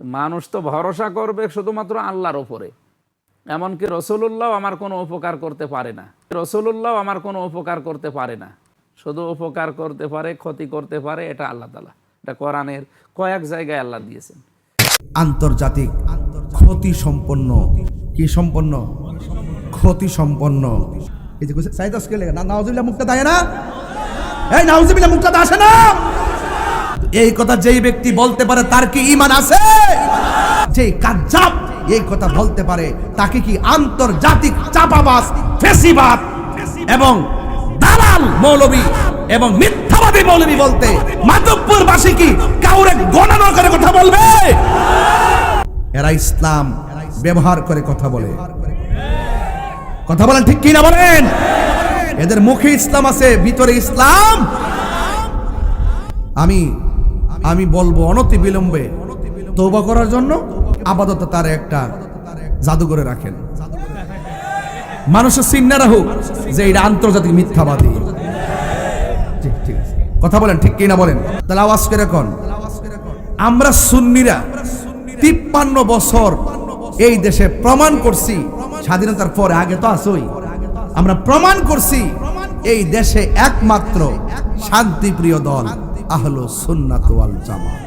মানুষ তো ভরসা করবে শুধুমাত্র আল্লাহর ওপরে। এমনকি রসুলুল্লাহ আমার কোনো উপকার করতে পারে না, রসুলুল্লাহ আমার কোনো উপকার করতে পারে না, শুধু উপকার করতে পারে, ক্ষতি করতে পারে এটা আল্লাহ তাআলা। এটা কোরআনের কয়েক জায়গায় আল্লাহ দিয়েছেন। আন্তর্জাতিক ক্ষতি সম্পন্ন, কি সম্পন্ন? ক্ষতি সম্পন্ন। এই যে সাইদ আজকে লেগে না নাউজুবিল্লাহ মুক্তা দেয় না, এই নাউজুবিল্লাহ মুক্তা আসে না। এই কথা যেই ব্যক্তি বলতে পারে তার কি ঈমান আছে? যেই কাজ্জাব এই কথা বলতে পারে তাকে কি আন্তর্জাতিক চাপাবাজ, ফেসিবাদ এবং দালাল মৌলবী এবং মিথ্যাবাদী মৌলবী বলতে মাধবপুরবাসী কি কাউরে গণনা করে কথা বলবে? এরা ইসলাম ব্যবহার করে কথা বলে। কথা বলেন ঠিক কি না বলেন? এদের মুখে ইসলাম আছে, ভিতরে ইসলাম। আমি বলবো অনতি বিলম্বে তওবা করার জন্য আপাতত তার একটা জাদুঘরে রাখেন, মানুষের চিন্তা রাখুক যে এটা আন্তর্জাতিক মিথ্যাবাদী। ঠিক আছে, কথা বলেন ঠিক কি না বলেন? তাহলে আওয়াজ করে কোন আমরা সুন্নিরা 53 বছর এই দেশে প্রমাণ করছি, স্বাধীনতার পরে, আগে তো আসই, আমরা প্রমাণ করছি এই দেশে একমাত্র শান্তিপ্রিয় দল আহলুস সুন্নাত ওয়াল জামাত।